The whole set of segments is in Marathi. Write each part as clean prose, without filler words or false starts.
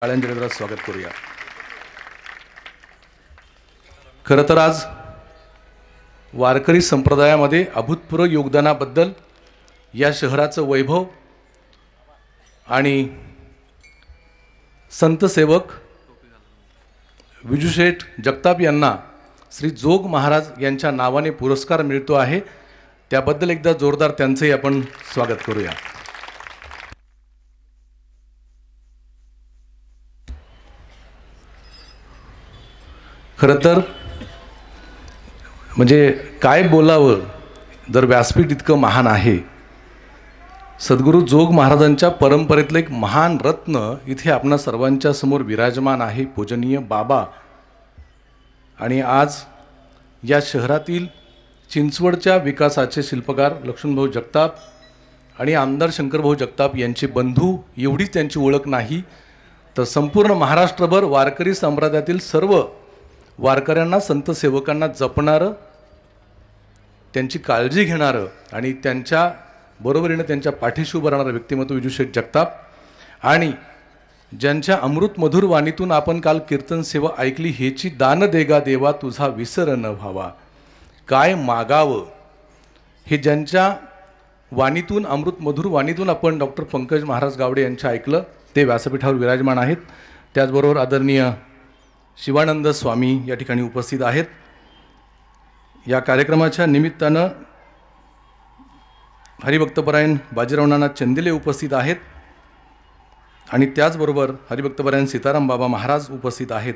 टाळ्यांच्या गजरात स्वागत करूया। खरं तर आज वारकरी संप्रदायामध्ये अभूतपूर्व योगदानाबद्दल या शहराचं वैभव आणि संत सेवक विजूशेठ जगताप यांना श्री जोग महाराज यांच्या नावाने पुरस्कार मिळतो आहे। त्याबद्दल एकदा जोरदार त्यांचंही आपण स्वागत करूया। खरं तर म्हणजे काय बोलावं, जर व्यासपीठ इतकं महान आहे, सद्गुरू जोग महाराजांच्या परंपरेतलं एक महान रत्न इथे आपणा सर्वांच्या समोर विराजमान आहे, पूजनीय बाबा। आणि आज या शहरातील चिंचवडच्या विकासाचे शिल्पकार लक्ष्मणभाऊ जगताप आणि आमदार शंकरभाऊ जगताप यांचे बंधू, एवढीच त्यांची ओळख नाही तर संपूर्ण महाराष्ट्रभर वारकरी संप्रदायातील सर्व वारकऱ्यांना, संत सेवकांना जपणारं, त्यांची काळजी घेणारं आणि त्यांच्या बरोबरीने त्यांच्या पाठीशी उभं राहणारं व्यक्तिमत्व विजूशेठ जगताप। आणि ज्यांच्या अमृत मधुर वाणीतून आपण काल कीर्तन सेवा ऐकली, हेची दान देगा देवा तुझा विसर न व्हावा, काय मागावं, हे ज्यांच्या वाणीतून, अमृत मधुर वाणीतून आपण डॉक्टर पंकज महाराज गावडे यांचं ऐकलं, ते व्यासपीठावर विराजमान आहेत। त्याचबरोबर आदरणीय शिवानंद स्वामी या ठिकाणी उपस्थित आहेत। या कार्यक्रमाच्या निमित्तानं हरिभक्तपरायण बाजीराव नाना चंदेले उपस्थित आहेत आणि त्याचबरोबर हरिभक्तपरायण सीताराम बाबा महाराज उपस्थित आहेत।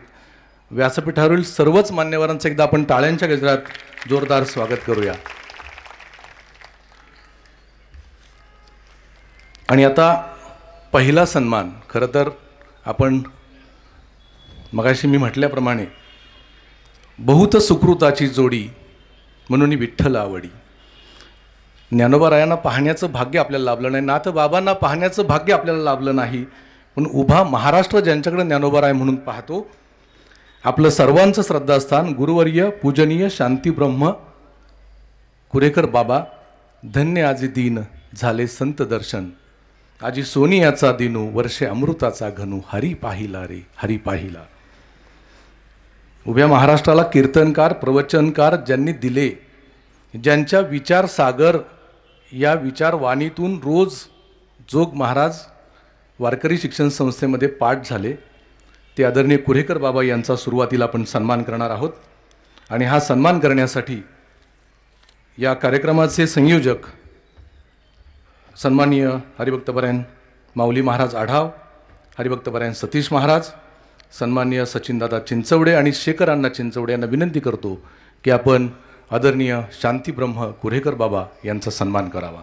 व्यासपीठावरील सर्वच मान्यवरांचं एकदा आपण टाळ्यांच्या गजरात जोरदार स्वागत करूया। आणि आता पहिला सन्मान, खरं तर आपण मगाशी मी म्हटल्याप्रमाणे बहुत सुकृताची जोडी म्हणून विठ्ठल आवडी। ज्ञानोबारायांना पाहण्याचं भाग्य आपल्याला लाभलं नाही, नाथ बाबांना पाहण्याचं भाग्य आपल्याला लाभलं नाही, पण उभा महाराष्ट्र ज्यांच्याकडे ज्ञानोबाराय म्हणून पाहतो, आपलं सर्वांचं श्रद्धास्थान गुरुवर्य पूजनीय शांतीब्रह्म कुरेकर बाबा, धन्य आजी दीन झाले संत दर्शन, आजी सोनियाचा दिनू वर्षे अमृताचा घनू, हरी पाहिला रे हरी पाहिला। उभ्या महाराष्ट्राला कीर्तनकार, प्रवचनकार ज्यांनी दिले, ज्यांच्या विचार सागर या विचारवाणीतून रोज जोग महाराज वारकरी शिक्षण संस्थेमध्ये पाठ झाले, ते आदरणीय कुरेकर बाबा यांचा सुरुवातीला आपण सन्मान करणार आहोत। आणि हा सन्मान करण्यासाठी या कार्यक्रमाचे संयोजक सन्माननीय हरिभक्तपरायण माऊली महाराज आढाव, हरिभक्तपरायण सतीश महाराज, सन्माननीय सचिनदादा चिंचवडे आणि शेखरांना चिंचवडे यांना विनंती करतो की आपण आदरणीय शांतीब्रह्म कुरेकर बाबा यांचा सन्मान करावा।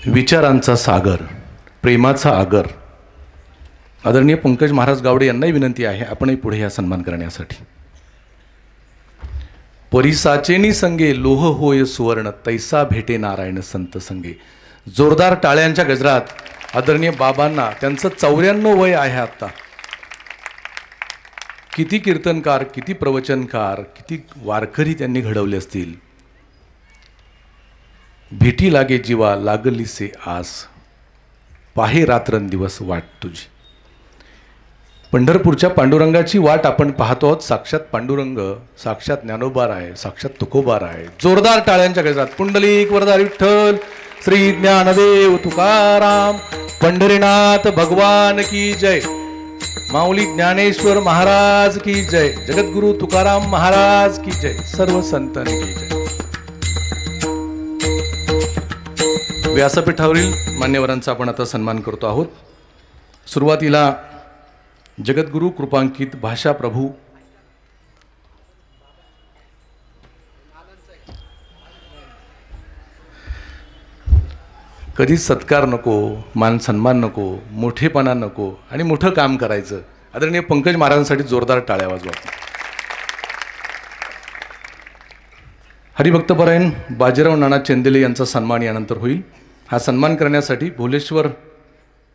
विचारांचा सागर, प्रेमाचा आगर, आदरणीय पंकज महाराज गावडे यांनाही विनंती आहे आपणही पुढे या सन्मान करण्यासाठी। परिसाचेनी संगे लोह होय सुवर्ण, तैसा भेटे नारायण संत संगे। जोरदार टाळ्यांच्या गजरात आदरणीय बाबांना, त्यांचं 94 वय आहे आता। किती कीर्तनकार, किती प्रवचनकार, किती वारकरी त्यांनी घडवले असतील। भेटी लागे जीवा लागलीसे आस, पाहे रात्रंदिवस वाट तुझी। पंढरपूरच्या पांडुरंगाची वाट आपण पाहतो आहोत। साक्षात पांडुरंग, साक्षात ज्ञानोबार आहे, साक्षात तुकोबार आहे। जोरदार टाळ्यांच्या गजरात पुंडलिक वरदा विठ्ठल श्री ज्ञानदेव तुकाराम पंढरीनाथ भगवान की जय, माऊली ज्ञानेश्वर महाराज की जय, जगद्गुरु तुकाराम महाराज की जय, सर्व संतान की जय। व्यासपीठावरील मान्यवरांचा आपण आता सन्मान करतो आहोत। सुरुवातीला जगद्गुरु कृपांकित भाषा प्रभू कधी सत्कार नको, मान सन्मान नको, मोठेपणा नको आणि मोठं काम करायचं। आदरणीय पंकज महाराजांसाठी जोरदार टाळ्या वाजवा। हरिभक्तपरायण बाजीराव नाना चंदेले यांचा सन्मान यानंतर होईल। हा सन्मान करण्यासाठी भोलेश्वर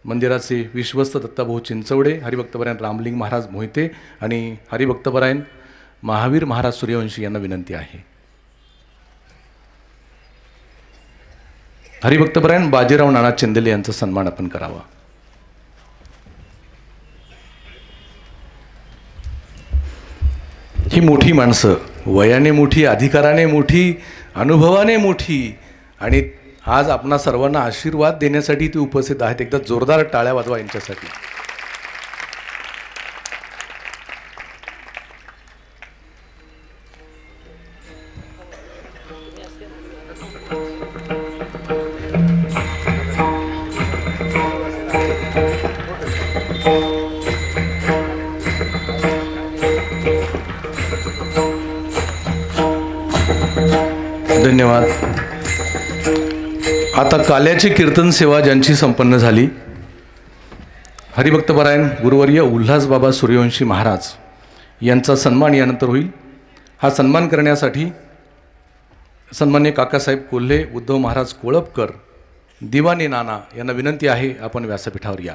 मंदिराचे विश्वस्त दत्ताभाऊ चिंचवडे, हरिभक्तपरायण रामलिंग महाराज मोहिते आणि हरिभक्तपरायण महावीर महाराज सूर्यवंशी यांना विनंती आहे। हरिभक्तपरायण बाजीराव नाना चंदेले यांचा सन्मान आपण करावा. ही मोठी माणसं, वयाने मोठी, अधिकाराने मोठी, अनुभवाने मोठी, आणि आज आपणा सर्वांना आशीर्वाद देण्यासाठी ते उपस्थित आहेत. एकदा जोरदार टाळ्या वाजवा यांच्यासाठी. धन्यवाद. आता काल्याची कीर्तन सेवा ज्यांची संपन्न झाली, हरिभक्तपरायण गुरुवर्य उल्हासबाबा सूर्यवंशी महाराज यांचा सन्मान यानंतर होईल. हा सन्मान करण्यासाठी सन्मान्य काकासाहेब कोल्हे, उद्धव महाराज कोळपकर, दिवाने नाना यांना विनंती आहे, आपण व्यासपीठावर या.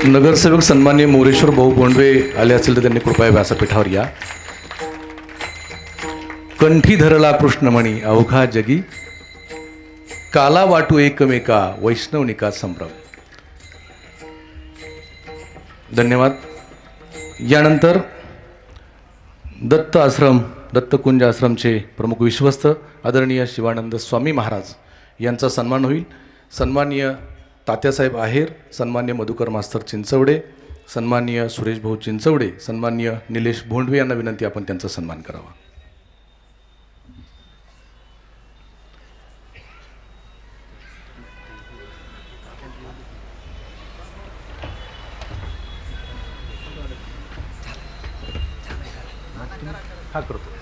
नगरसेवक सन्मान्य मोरेश्वर भाऊ बोंडवे आले असेल तर त्यांनी कृपया व्यासपीठावर या. कंठी धरला कृष्णमणी अवघा जगी, काला वाटू एकमेका वैष्णवनिका संभ्रम. धन्यवाद. यानंतर दत्त आश्रम, दत्तकुंज आश्रमचे प्रमुख विश्वस्त आदरणीय शिवानंद स्वामी महाराज यांचा सन्मान होईल. सन्माननीय तात्यासाहेब आहेर, सन्मान्य मधुकर मास्तर चिंचवडे, सन्माननीय सुरेश भाऊ चिंचवडे, सन्माननीय निलेश भोंडवे यांना विनंती आपण त्यांचा सन्मान करावा. हा करतो.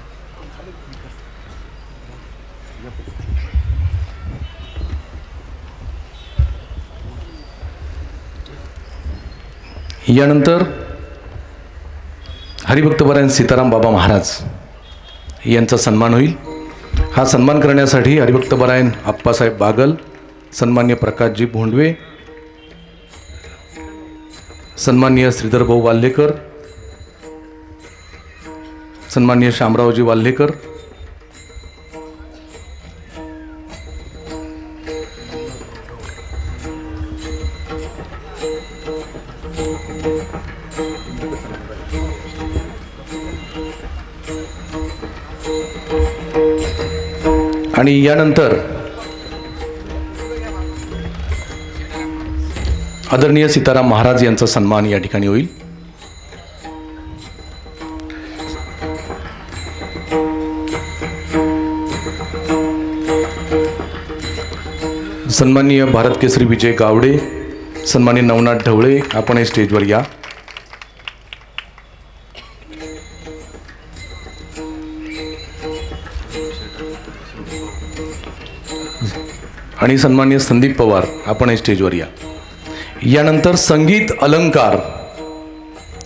यानंतर हरिभक्तपरायण सीताराम बाबा महाराज यांचा सन्मान होईल. हा सन्मान करण्यासाठी हरिभक्तपरायण आप्पासाहेब बागल, सन्मान्य प्रकाशजी भोंडवे, सन्मान्य श्रीधर भाऊ वाल्हेकर, सन्मान्य शामरावजी वाल्हेकर, आणि यानंतर आदरणीय सीताराम महाराज यांचा सन्मान या ठिकाणी होईल. सन्माननीय भारत केसरी विजय गावडे, सन्माननीय नवनाथ ढवळे, आपण हे स्टेजवर या. आणि सन्माननीय संदीप पवार, आपण हे स्टेजवर या. यानंतर संगीत अलंकार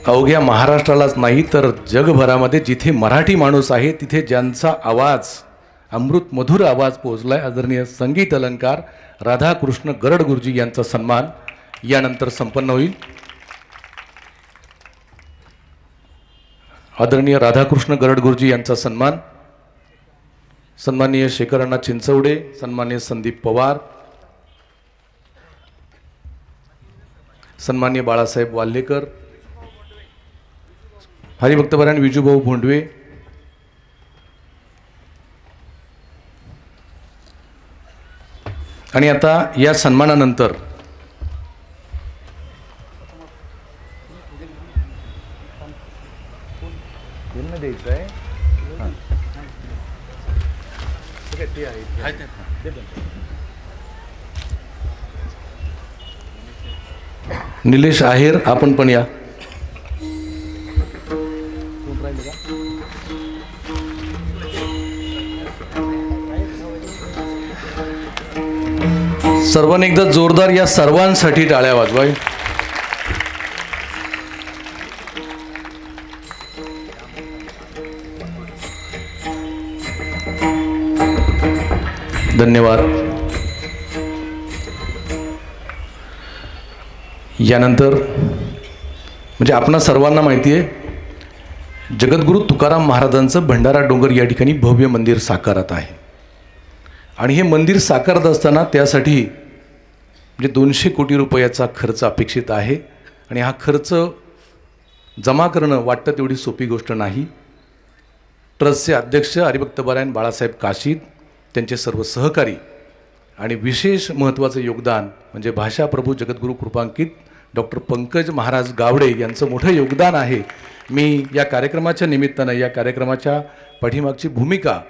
अवघ्या महाराष्ट्रालाच नाही तर जगभरामध्ये जिथे मराठी माणूस आहे तिथे ज्यांचा आवाज, अमृत मधुर आवाज पोहोचलाय, आदरणीय संगीत अलंकार राधाकृष्ण गरड गुरुजी यांचा सन्मान यानंतर संपन्न होईल. आदरणीय राधाकृष्ण गरड गुरुजी यांचा सन्मान सन्माननीय शेखर अण्णा चिंचवडे, सन्माननीय संदीप पवार, सन्माननीय बाळासाहेब वाल्हेकर, हरिभक्तपरायण विजूभाऊ भोंडवे, आणि आता या सन्मानानंतर निलेश आहेर, आपण पण या. सर्वांनी एकदा जोरदार या सर्वांसाठी टाळ्या वाजवाय. धन्यवाद. यानंतर म्हणजे आपणा सर्वांना माहिती आहे जगद्गुरू तुकाराम महाराजांचं भंडारा डोंगर या ठिकाणी भव्य मंदिर साकारत आहे. आणि हे मंदिर साकारत असताना त्यासाठी म्हणजे 200 कोटी रुपयाचा खर्च अपेक्षित आहे. आणि हा खर्च जमा करणं वाटतं तेवढी सोपी गोष्ट नाही. ट्रस्टचे अध्यक्ष हरिभक्तपरायण बाळासाहेब काशीद, त्यांचे सर्व सहकारी आणि विशेष महत्त्वाचं योगदान म्हणजे भाषाप्रभू जगद्गुरू कृपांकित डॉक्टर पंकज महाराज गावडे यांचं मोठं योगदान आहे. मी या कार्यक्रमाच्या निमित्तानं या कार्यक्रमाच्या पाठीमागची भूमिका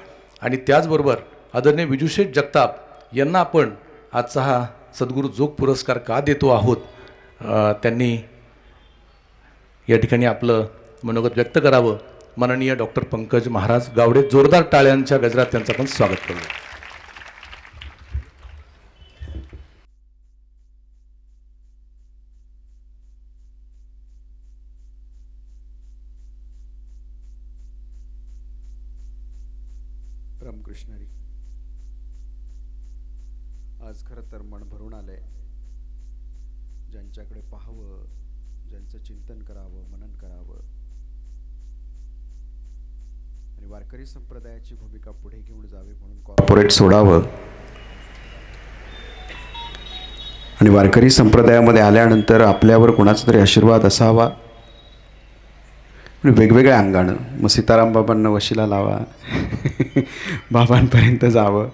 आणि त्याचबरोबर आदरणीय विजूशेठ जगताप यांना आपण आजचा हा सद्गुरू जोग पुरस्कार का देतो आहोत, त्यांनी या ठिकाणी आपलं मनोगत व्यक्त करावं. माननीय डॉक्टर पंकज महाराज गावडे, जोरदार टाळ्यांच्या गजरात त्यांचं आपण स्वागत करू. रामकृष्णारी. आज खरं तर मन भरून आलंय. ज्यांच्याकडे पाहावं, ज्यांचं चिंतन करावं, मनन करावं आणि वारकरी संप्रदायाची भूमिका पुढे घेऊन जावी म्हणून कॉर्पोरेट सोडावं आणि वारकरी संप्रदायामध्ये आल्यानंतर आपल्यावर कोणाचा तरी आशीर्वाद असावा. वेगवेगळ्या अंगानं मग सीताराम बाबांना वशिला लावा, बाबांपर्यंत जावं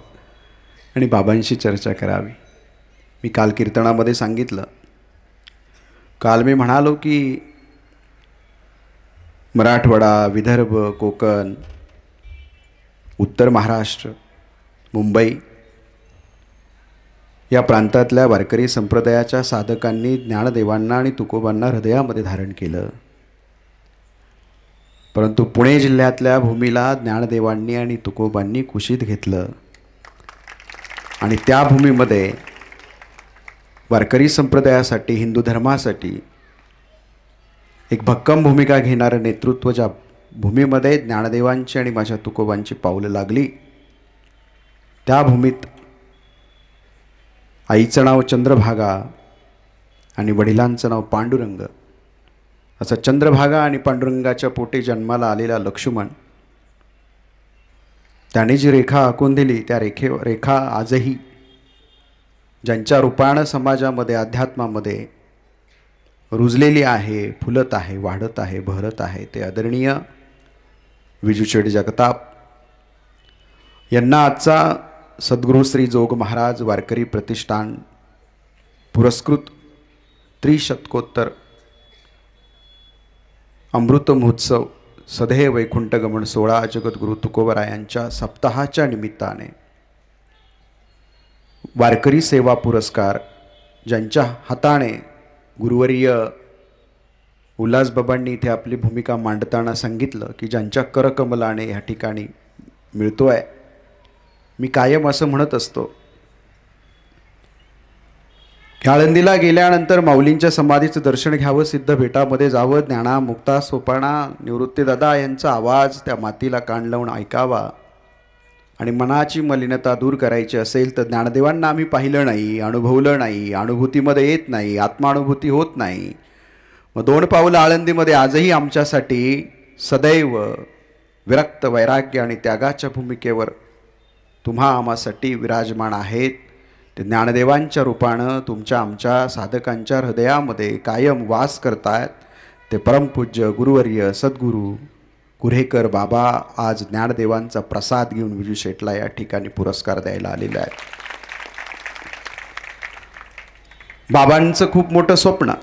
आणि बाबांशी चर्चा करावी. मी काल कीर्तनामध्ये सांगितलं, काल मी म्हणालो की मराठवाडा, विदर्भ, कोकण, उत्तर महाराष्ट्र, मुंबई या प्रांतातल्या वारकरी संप्रदायाच्या साधकांनी ज्ञानदेवांना आणि तुकोबांना हृदयामध्ये धारण केलं. परंतु पुणे जिल्ह्यातल्या भूमीला ज्ञानदेवांनी आणि तुकोबांनी कुशीत घेतलं आणि त्या भूमीमध्ये वारकरी संप्रदायासाठी, हिंदू धर्मासाठी एक भक्कम भूमिका घेणारं नेतृत्व ज्या भूमीमध्ये ज्ञानदेवांची आणि माझ्या तुकोबांची पावलं लागली, त्या भूमीत आईचं नाव चंद्रभागा आणि वडिलांचं नाव पांडुरंग, असं चंद्रभागा आणि पांडुरंगाच्या पोटी जन्माला आलेला लक्ष्मण, त्याने जी रेखा आखून दिली त्या रेखा आजही ज्यांच्या रूपानं समाजामध्ये, अध्यात्मामध्ये रुजलेली आहे, फुलत आहे, वाढत आहे, बहरत आहे, ते आदरणीय विजूशेठ जगताप यांना आजचा सद्गुरू श्री जोग महाराज वारकरी प्रतिष्ठान पुरस्कृत त्रिशतकोत्तर अमृत महोत्सव सदैव वैकुंठ गमन 16 जगद्गुरू तुकोबरायांच्या सप्ताहाच्या निमित्ताने वारकरी सेवा पुरस्कार ज्यांच्या हाताने गुरुवर्य उल्हासबाबांनी इथे आपली भूमिका मांडताना सांगितलं की ज्यांच्या करकमलाने ह्या ठिकाणी मिळतो आहे. मी कायम असं म्हणत असतो की आळंदीला गेल्यानंतर माऊलींच्या समाधीचं दर्शन घ्यावं, सिद्ध भेटामध्ये जावं, ज्ञाना, मुक्ता, सोपाणा, निवृत्तीदादा यांचा आवाज त्या मातीला कान लावून ऐकावा आणि मनाची मलिनता दूर करायची असेल तर ज्ञानदेवांना आम्ही पाहिलं नाही, अनुभवलं नाही, अनुभूतीमध्ये येत नाही, आत्मानुभूती होत नाही. मग 2 पावलं आळंदीमध्ये आजही आमच्यासाठी सदैव विरक्त, वैराग्य आणि त्यागाच्या भूमिकेवर तुम्हा आम्हासाठी विराजमान आहेत. ते ज्ञानदेवांच्या रूपानं तुमच्या आमच्या साधकांच्या हृदयामध्ये कायम वास करतायत. ते परमपूज्य गुरुवर्य सद्गुरू कुऱ्हेकर बाबा आज ज्ञानदेवांचा प्रसाद घेऊन विजूशेठला या ठिकाणी पुरस्कार द्यायला आलेला आहे. बाबांचं खूप मोठं स्वप्न,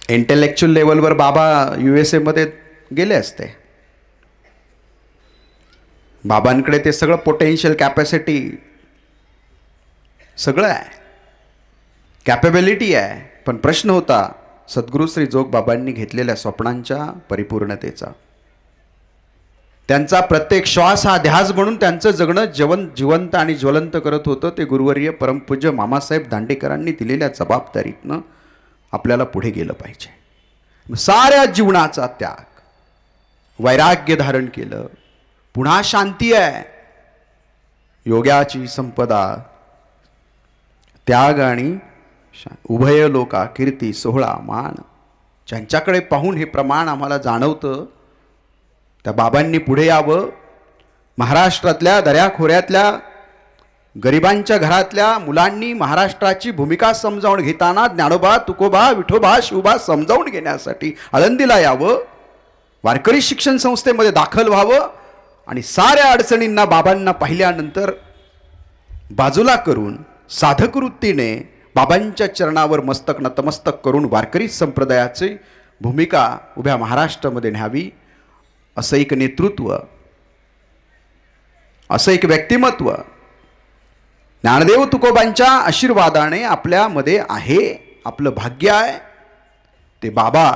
इंटेलेक्च्युअल लेवलवर बाबा USA मध्ये गेले असते. बाबांकडे ते सगळं पोटेन्शियल, कॅपॅसिटी सगळं आहे, कॅपेबिलिटी आहे. पण प्रश्न होता सद्गुरू श्री जोग बाबांनी घेतलेल्या स्वप्नांच्या परिपूर्णतेचा. त्यांचा प्रत्येक श्वास हा ध्यास म्हणून त्यांचं जगणं जिवंत आणि ज्वलंत करत होतं. ते गुरुवर्य परमपूज्य मामासाहेब दांडेकरांनी दिलेल्या जबाबदारीतनं आपल्याला पुढे गेलं पाहिजे. साऱ्या जीवनाचा त्याग, वैराग्य धारण केलं. पुन्हा शांती आहे, योग्याची संपदा त्याग आणि उभय लोका कीर्ती सोहळा मान, ज्यांच्याकडे पाहून हे प्रमाण आम्हाला जाणवतं त्या बाबांनी पुढे यावं. महाराष्ट्रातल्या दऱ्याखोऱ्यातल्या गरिबांच्या घरातल्या मुलांनी महाराष्ट्राची भूमिका समजावून घेताना ज्ञानोबा, तुकोबा, विठोबा, शिवबा समजावून घेण्यासाठी आळंदीला यावं, वारकरी शिक्षण संस्थेमध्ये दाखल व्हावं आणि साऱ्या अडचणींना बाबांना पाहिल्यानंतर बाजूला करून साधक वृत्तीने बाबांच्या चरणावर मस्तक नतमस्तक करून वारकरी संप्रदायाची भूमिका उभ्या महाराष्ट्रामध्ये न्यावी, असं एक नेतृत्व, असं एक व्यक्तिमत्व ज्ञानदेव तुकोबांच्या आशीर्वादाने आपल्यामध्ये आहे. आपलं भाग्य आहे. ते बाबा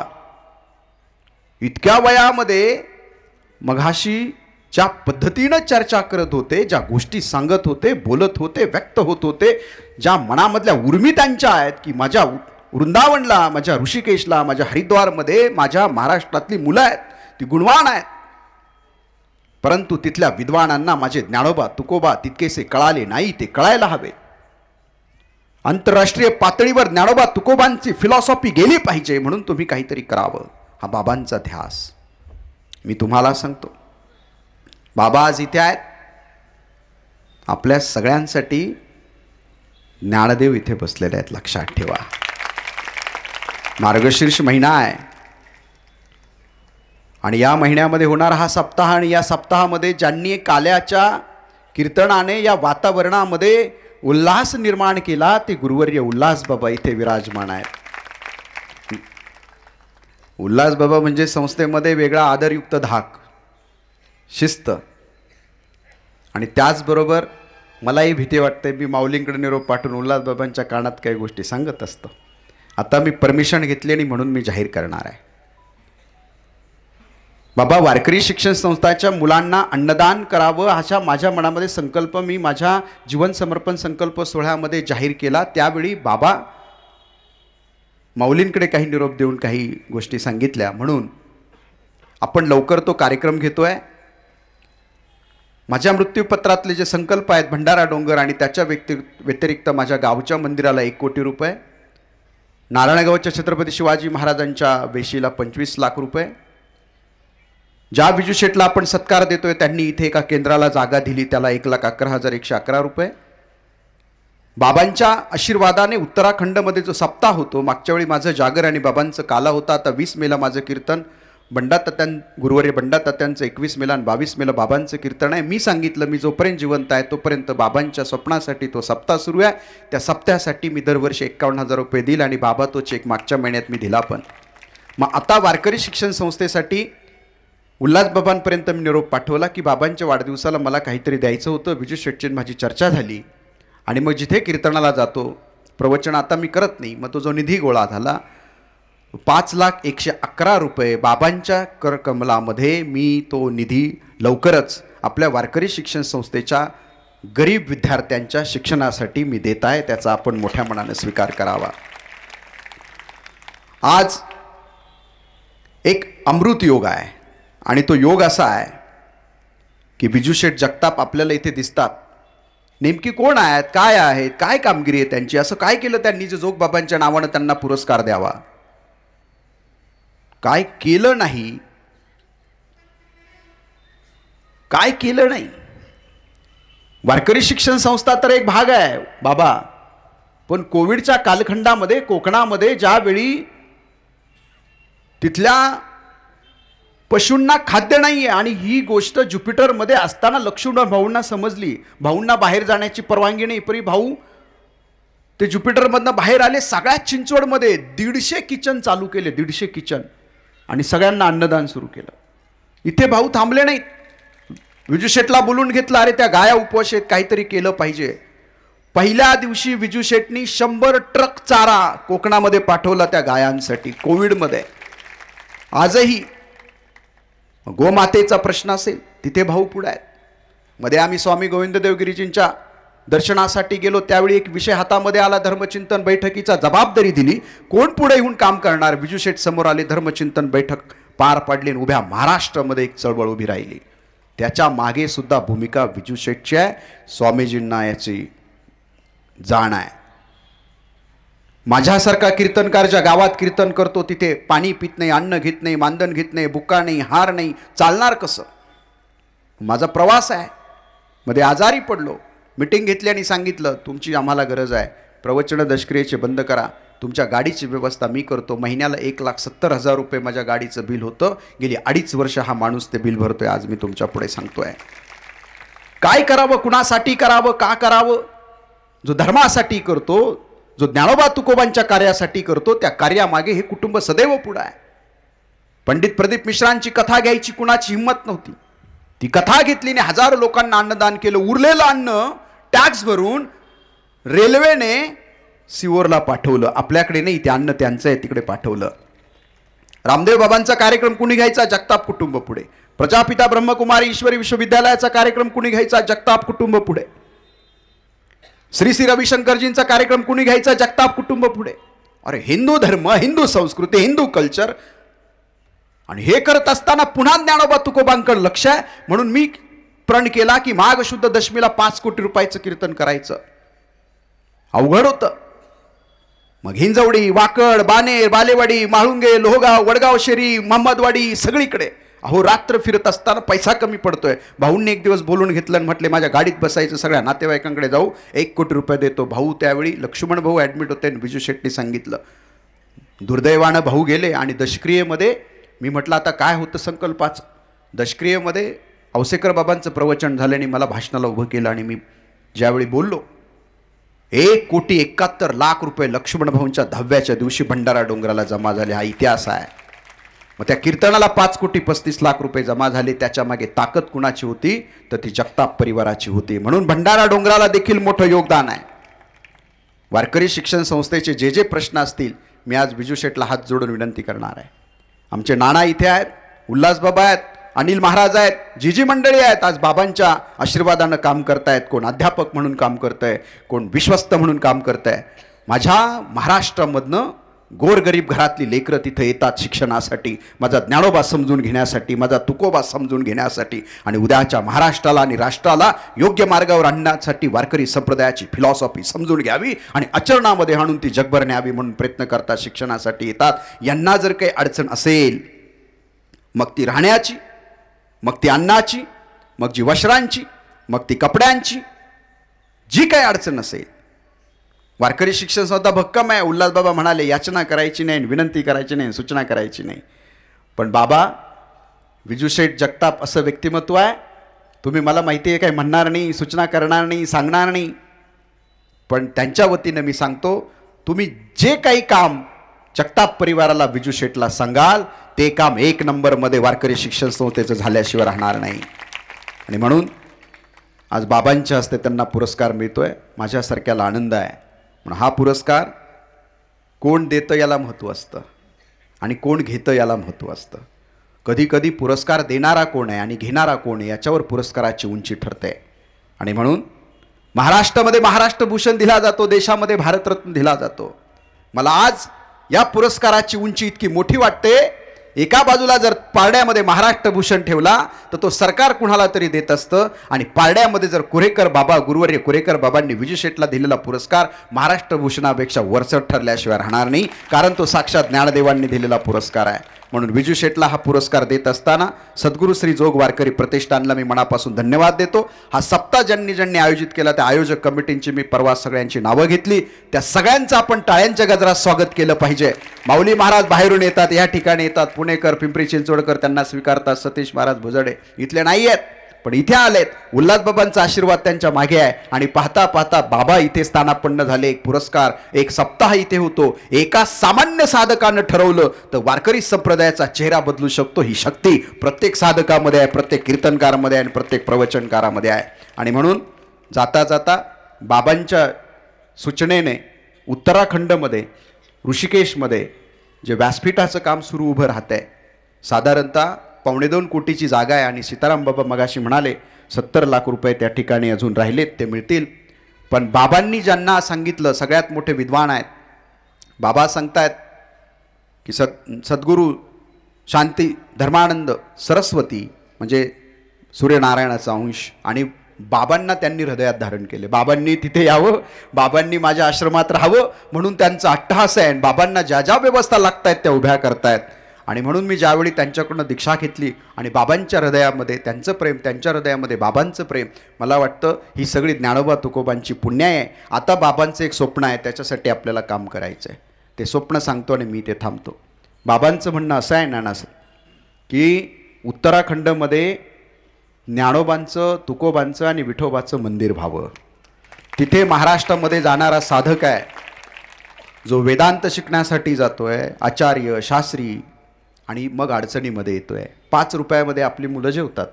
इतक्या वयामध्ये मघाशी ज्या पद्धतीनं चर्चा करत होते, ज्या गोष्टी सांगत होते, बोलत होते, व्यक्त होत होते, ज्या मनामधल्या उर्मी त्यांच्या आहेत की माझ्या वृंदावनला, माझ्या ऋषिकेशला, माझ्या हरिद्वारमध्ये माझ्या महाराष्ट्रातली मुलं आहेत, ती गुणवान आहेत, परंतु तिथल्या विद्वानांना माझे ज्ञानोबा तुकोबा तितकेसे कळाले नाही, ते कळायला हवे. आंतरराष्ट्रीय पातळीवर ज्ञानोबा तुकोबांची फिलॉसॉफी गेली पाहिजे, म्हणून तुम्ही काहीतरी करावं. हा बाबांचा ध्यास. मी तुम्हाला सांगतो, बाबा आज इथे आहेत. आपल्या सगळ्यांसाठी ज्ञानदेव इथे बसलेले आहेत, लक्षात ठेवा. मार्गशीर्ष महिना आहे आणि या महिन्यामध्ये होणारा हा सप्ताह, आणि या सप्ताहामध्ये ज्यांनी काल्याच्या कीर्तनाने या वातावरणामध्ये उल्हास निर्माण केला ते गुरुवर्य उल्हास बाबा इथे विराजमान आहेत. उल्हास बाबा म्हणजे संस्थेमध्ये वेगळा आदरयुक्त धाक, शिस्त, आणि त्याचबरोबर मलाही भीती वाटते. मी माऊलींकडे निरोप पाठवून उल्हास बाबांच्या कानात काही गोष्टी सांगत असतो. आता मी परमिशन घेतली आणि म्हणून मी जाहीर करणार आहे. बाबा वारकरी शिक्षण संस्थाच्या मुलांना अन्नदान करावं अशा माझ्या मनामध्ये संकल्प मी माझ्या जीवन समर्पण संकल्प सोहळ्यामध्ये जाहीर केला. त्यावेळी बाबा माऊलींकडे काही निरोप देऊन काही गोष्टी सांगितल्या, म्हणून आपण लवकर तो कार्यक्रम घेतोय. माझ्या मृत्यूपत्रातले जे संकल्प आहेत, भंडारा डोंगर आणि त्याच्या व्यतिरिक्त माझ्या गावच्या मंदिराला 1 कोटी रुपये, नारायणगावच्या छत्रपती शिवाजी महाराजांच्या वेशीला 25 लाख रुपये, ज्या विजू शेटला आपण सत्कार देतोय त्यांनी इथे एका केंद्राला जागा दिली त्याला 1,11,111 रुपये, बाबांच्या आशीर्वादाने उत्तराखंडमध्ये जो सप्ताह होतो, मागच्या वेळी माझं जागर आणि बाबांचं काला होता, आता 20 मेला माझं कीर्तन गुरुवर्य बंडातात्यांचं 21 मेला आणि 22 मेला बाबांचं कीर्तन आहे. मी सांगितलं मी जोपर्यंत जिवंत आहे तोपर्यंत बाबांच्या स्वप्नासाठी तो सप्ताह सुरू आहे. त्या सप्त्यासाठी मी दरवर्षी 51,000 रुपये देईल आणि बाबा तो चेक मागच्या महिन्यात मी दिला. पण मग आता वारकरी शिक्षण संस्थेसाठी उल्हास बाबांपर्यंत मी निरोप पाठवला की बाबांच्या वाढदिवसाला मला काहीतरी द्यायचं होतं. विजू शेटची माझी चर्चा झाली आणि मग जिथे कीर्तनाला जातो, प्रवचन आता मी करत नाही, मग तो जो निधी गोळा झाला 5,111 रुपये बाबांच्या करकमलामध्ये मी तो निधी लवकरच आपल्या वारकरी शिक्षण संस्थेच्या गरीब विद्यार्थ्यांच्या शिक्षणासाठी मी देत आहे. त्याचा आपण मोठ्या मनाने स्वीकार करावा. आज एक अमृत योग आहे आणि तो योग असा आहे की विजू शेठ जगताप आपल्याला इथे दिसतात. नेमकी कोण आहेत, काय आहेत, काय कामगिरी आहे त्यांची, असं काय केलं त्यांनी जे जोगबाबांच्या नावानं त्यांना पुरस्कार द्यावा, काय केलं नाही, काय केलं नाही. वारकरी शिक्षण संस्था तर एक भाग आहे बाबा, पण कोविडच्या कालखंडामध्ये कोकणामध्ये ज्यावेळी तिथल्या पशूंना खाद्य नाही आहे आणि ही गोष्ट ज्युपिटरमध्ये असताना लक्ष्मण भाऊंना समजली, भाऊंना बाहेर जाण्याची परवानगी नाही, परी भाऊ ते ज्युपिटरमधनं बाहेर आले. सगळ्यात चिंचवडमध्ये 150 किचन चालू केले, 150 किचन, आणि सगळ्यांना अन्नदान सुरू केलं. इथे भाऊ थांबले नाहीत, विजू शेटला बोलून घेतलं, अरे त्या गाया उपवास आहेत, काहीतरी केलं पाहिजे. पहिल्या दिवशी विजू शेटनी 100 ट्रक चारा कोकणामध्ये पाठवला त्या गायांसाठी कोविडमध्ये. आजही गोमातेचा प्रश्न असेल तिथे भाऊ पुढे आहेत. मध्ये आम्ही स्वामी गोविंददेव गिरीजींच्या दर्शनासाठी गेलो, त्यावेळी एक विषय हातामध्ये आला, धर्मचिंतन बैठकीचा जबाबदारी दिली, कोण पुढे येऊन काम करणार. विजू शेठ समोर आले, धर्मचिंतन बैठक पार पाडली आणि उभ्या महाराष्ट्रामध्ये एक चळवळ उभी राहिली. त्याच्या मागे सुद्धा भूमिका विजू शेठची आहे. स्वामीजींना याची जाण आहे. माझ्यासारखा कीर्तनकार ज्या गावात कीर्तन करतो तिथे पाणी पित नाही, अन्न घेत नाही, मानधन घेत नाही, बुक्का नाही, हार नाही, चालणार कसं? माझा प्रवास आहे. मध्ये आजारी पडलो, मिटिंग घेतली आणि सांगितलं तुमची आम्हाला गरज आहे, प्रवचनं दशक्रियेचे बंद करा, तुमच्या गाडीची व्यवस्था मी करतो. महिन्याला 1,70,000 रुपये माझ्या गाडीचं बिल होतं. गेली 2.5 वर्ष हा माणूस ते बिल भरतोय. आज मी तुमच्या पुढे सांगतोय काय करावं, कुणासाठी करावं, का करावं. जो धर्मासाठी करतो, जो ज्ञानोबा तुकोबांच्या कार्यासाठी करतो, त्या कार्यामागे हे कुटुंब सदैव पुढे आहे. पंडित प्रदीप मिश्रांची कथा घ्यायची कुणाची हिंमत नव्हती. ती कथा घेतली आणि हजारो लोकांना अन्नदान केलं. उरलेलं अन्न टॅक्स भरून रेल्वेने सिओरला पाठवलं. आपल्याकडे नाही, ते अन्न त्यांचं आहे, तिकडे पाठवलं. रामदेव बाबांचा कार्यक्रम कुणी घ्यायचा? जगताप कुटुंब पुढे. प्रजापिता ब्रह्मकुमारी ईश्वरी विश्वविद्यालयाचा कार्यक्रम कुणी घ्यायचा? जगताप कुटुंब पुढे. श्री श्री रविशंकरजींचा कार्यक्रम कुणी घ्यायचा? जगताप कुटुंब पुढे. अरे हिंदू धर्म, हिंदू संस्कृती, हिंदू कल्चर, आणि हे करत असताना पुन्हा ज्ञानोबा तुकोबांकडे लक्ष आहे. म्हणून मी प्रण केला की माघ शुद्ध दशमीला 5 कोटी रुपयाचं कीर्तन करायचं. अवघड होतं. मग हिंजवडी, वाकड, बानेर, बालेवाडी, माळुंगे, लोहगाव, वडगाव शेरी, महम्मदवाडी, सगळीकडे अहो रात्र फिरत असताना पैसा कमी पडतोय. भाऊंनी एक दिवस बोलून घेतलं आणि म्हटले माझ्या गाडीत बसायचं, सगळ्या नातेवाईकांकडे जाऊ, 1 कोटी रुपये देतो. भाऊ त्यावेळी लक्ष्मण भाऊ ॲडमिट होते. विजू शेट्टी सांगितलं. दुर्दैवानं भाऊ गेले. आणि दशक्रियेमध्ये मी म्हटलं आता काय होतं संकल्पाचं. दशक्रियेमध्ये औसेकर बाबांचं प्रवचन झालं आणि मला भाषणाला उभं केलं. आणि मी ज्यावेळी बोललो 1,71,00,000 रुपये लक्ष्मण भाऊंच्या 10व्याच्या दिवशी भंडारा डोंगराला जमा झाले. हा इतिहास आहे. मग त्या कीर्तनाला 5,35,00,000 रुपये जमा झाले. त्याच्या मागे ताकद कुणाची होती? तर ती जगताप परिवाराची होती. म्हणून भंडारा डोंगराला देखील मोठं योगदान आहे. वारकरी शिक्षण संस्थेचे जे जे प्रश्न असतील, मी आज विजू शेठला हात जोडून विनंती करणार आहे. आमचे नाना इथे आहेत, उल्हास बाबा आहेत, अनिल महाराज आहेत, जी मंडळी आहेत, आज बाबांच्या आशीर्वादानं काम करतायत. कोण अध्यापक म्हणून काम करतंय, कोण विश्वस्त म्हणून काम करतंय. माझ्या महाराष्ट्रामधनं गोरगरीब घरातली लेकरं तिथं येतात शिक्षणासाठी, माझा ज्ञानोबा समजून घेण्यासाठी, माझा तुकोबा समजून घेण्यासाठी, आणि उद्याच्या महाराष्ट्राला आणि राष्ट्राला योग्य मार्गावर आणण्यासाठी वारकरी संप्रदायाची फिलॉसॉफी समजून घ्यावी आणि आचरणामध्ये आणून ती जगभर न्यावी म्हणून प्रयत्न करतात, शिक्षणासाठी येतात. यांना जर काही अडचण असेल, मग ती राहण्याची, मग ती अन्नाची, मग जी वस्त्रांची, मग ती कपड्यांची, जी काही अडचण असेल, वारकरी शिक्षण संस्था भक्कम आहे. उल्हास बाबा म्हणाले याचना करायची नाही, विनंती करायची नाही, सूचना करायची नाही. पण बाबा विजू शेठ जगताप असं व्यक्तिमत्व आहे, तुम्ही मला माहिती आहे काही म्हणणार नाही, सूचना करणार नाही, सांगणार नाही. पण त्यांच्या वतीनं मी सांगतो, तुम्ही जे काही काम जगताप परिवाराला विजू शेठला सांगाल ते काम 1 नंबरमध्ये वारकरी शिक्षण संस्थेचं झाल्याशिवाय राहणार नाही. आणि म्हणून आज बाबांच्या हस्ते त्यांना पुरस्कार मिळतोय. माझ्यासारख्याला आनंद आहे. म्हणून हा पुरस्कार कोण देतं याला महत्त्व असतं आणि कोण घेतं याला महत्त्व असतं. कधी कधी पुरस्कार देणारा कोण आहे आणि घेणारा कोण आहे याच्यावर पुरस्काराची उंची ठरते. आणि म्हणून महाराष्ट्रामध्ये महाराष्ट्र भूषण दिला जातो, देशामध्ये भारतरत्न दिला जातो. मला आज या पुरस्काराची उंची इतकी मोठी वाटते. एका बाजूला जर पारड्यामध्ये महाराष्ट्र भूषण ठेवला तर तो सरकार कुणाला तरी देत असतं, आणि पारड्यामध्ये जर कुरेकर बाबा, गुरुवर्य कुरेकर बाबांनी विजू शेठला दिलेला पुरस्कार महाराष्ट्र भूषणापेक्षा वरचढ ठरल्याशिवाय राहणार नाही, कारण तो साक्षात ज्ञानदेवांनी दिलेला पुरस्कार आहे. म्हणून विजू शेठला हा पुरस्कार देत असताना सद्गुरू श्री जोग वारकरी प्रतिष्ठानला मी मनापासून धन्यवाद देतो. हा सप्ताह ज्यांनी आयोजित केला त्या आयोजक कमिटींची मी परवा सगळ्यांची नावं घेतली. त्या सगळ्यांचं आपण टाळ्यांच्या गजरात स्वागत केलं पाहिजे. माऊली महाराज बाहेरून येतात, या ठिकाणी येतात, पुणेकर, पिंपरी चिंचवडकर त्यांना स्वीकारतात, सतीश महाराज भुजडे इथले नाही आहेत पण इथे आलेत. उल्हासबाबांचा आशीर्वाद त्यांच्या मागे आहे. आणि पाहता पाहता बाबा इथे स्थानापन्न झाले. एक पुरस्कार, एक सप्ताह इथे होतो. एका सामान्य साधकानं ठरवलं तर वारकरी संप्रदायाचा चेहरा बदलू शकतो. ही शक्ती प्रत्येक साधकामध्ये आहे, प्रत्येक कीर्तनकारामध्ये आहे आणि प्रत्येक प्रवचनकारामध्ये आहे. आणि म्हणून जाता जाता बाबांच्या सूचनेने उत्तराखंडमध्ये ऋषिकेशमध्ये जे व्यासपीठाचं काम सुरू उभं राहतंय, साधारणतः 2.25 कोटीची जागा आहे. आणि सीताराम बाबा मगाशी म्हणाले 70 लाख रुपये त्या ठिकाणी अजून राहिलेत, ते मिळतील. पण बाबांनी ज्यांना सांगितलं, सगळ्यात मोठे विद्वान आहेत, बाबा सांगतायत की सद्गुरू शांती धर्मानंद सरस्वती म्हणजे सूर्यनारायणाचा अंश. आणि बाबांना त्यांनी हृदयात धारण केले. बाबांनी तिथे यावं, बाबांनी माझ्या आश्रमात राहावं म्हणून त्यांचा अट्टहास आहे. बाबांना ज्या ज्या व्यवस्था लागतायत त्या उभ्या करतायत. आणि म्हणून मी ज्यावेळी त्यांच्याकडून दीक्षा घेतली आणि बाबांच्या हृदयामध्ये त्यांचं प्रेम, त्यांच्या हृदयामध्ये बाबांचं प्रेम, मला वाटतं ही सगळी ज्ञानोबा तुकोबांची पुण्य आहे. आता बाबांचं एक स्वप्न आहे, त्याच्यासाठी आपल्याला काम करायचं आहे. ते स्वप्न सांगतो आणि मी ते थांबतो. बाबांचं म्हणणं असं आहे नानासाहेब, की उत्तराखंडमध्ये ज्ञानोबांचं, तुकोबांचं आणि विठोबाचं मंदिर व्हावं. तिथे महाराष्ट्रामध्ये जाणारा साधक आहे जो वेदांत शिकण्यासाठी जातोय, आचार्य शास्त्री, आणि मग अडचणीमध्ये येतोय. 5 रुपयामध्ये आपली मुलं जेवतात.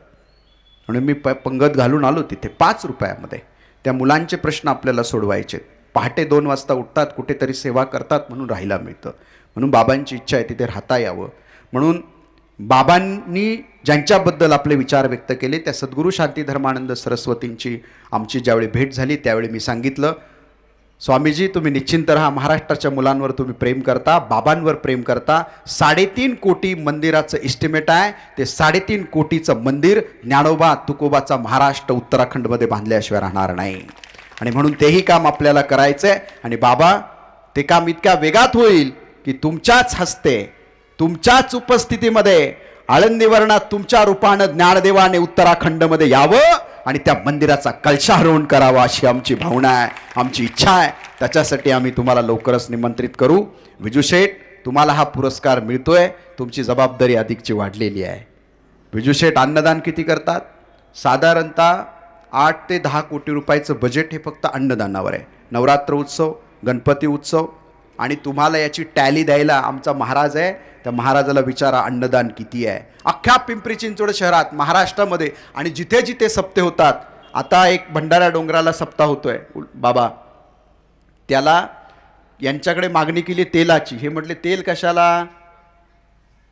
म्हणून मी पंगत घालून आलो तिथे 5 रुपयामध्ये. त्या मुलांचे प्रश्न आपल्याला सोडवायचे. पहाटे 2 वाजता उठतात, कुठेतरी सेवा करतात म्हणून राहायला मिळतं. म्हणून बाबांची इच्छा आहे तिथे राहता यावं. म्हणून बाबांनी ज्यांच्याबद्दल आपले विचार व्यक्त केले त्या सद्गुरू शांती धर्मानंद सरस्वतींची आमची ज्यावेळी भेट झाली त्यावेळी मी सांगितलं, स्वामीजी तुम्ही निश्चिंत राहा, महाराष्ट्राच्या मुलांवर तुम्ही प्रेम करता, बाबांवर प्रेम करता. 3.5 कोटी मंदिराचं इस्टिमेट आहे. ते 3.5 कोटीचं मंदिर ज्ञानोबा तुकोबाचा महाराष्ट्र उत्तराखंडमध्ये बांधल्याशिवाय राहणार नाही. आणि म्हणून तेही काम आपल्याला करायचं आहे. आणि बाबा ते काम इतक्या वेगात होईल की तुमच्याच हस्ते, तुमच्याच उपस्थितीमध्ये आळंदीवरणात तुमच्या रूपानं ज्ञानदेवाने उत्तराखंडमध्ये यावं आणि त्या मंदिराचा कलशारोहण करावा अशी आमची भावना आहे, आमची इच्छा आहे. त्याच्यासाठी आम्ही तुम्हाला लवकरच निमंत्रित करू. विजूशेठ, तुम्हाला हा पुरस्कार मिळतोय, तुमची जबाबदारी अधिकची वाढलेली आहे. विजूशेठ अन्नदान किती करतात? साधारणतः 8 ते 10 कोटी रुपयाचं बजेट हे फक्त अन्नदानावर आहे. नवरात्र उत्सव, गणपती उत्सव, आणि तुम्हाला याची टॅली द्यायला आमचा महाराज आहे. त्या महाराजाला विचारा अन्नदान किती आहे. अख्ख्या पिंपरी चिंचवड शहरात, महाराष्ट्रामध्ये आणि जिथे जिथे सप्ते होतात. आता एक भंडारा डोंगराला सप्ताह होतोय बाबा, त्याला यांच्याकडे मागणी केली तेलाची. हे म्हटले तेल कशाला,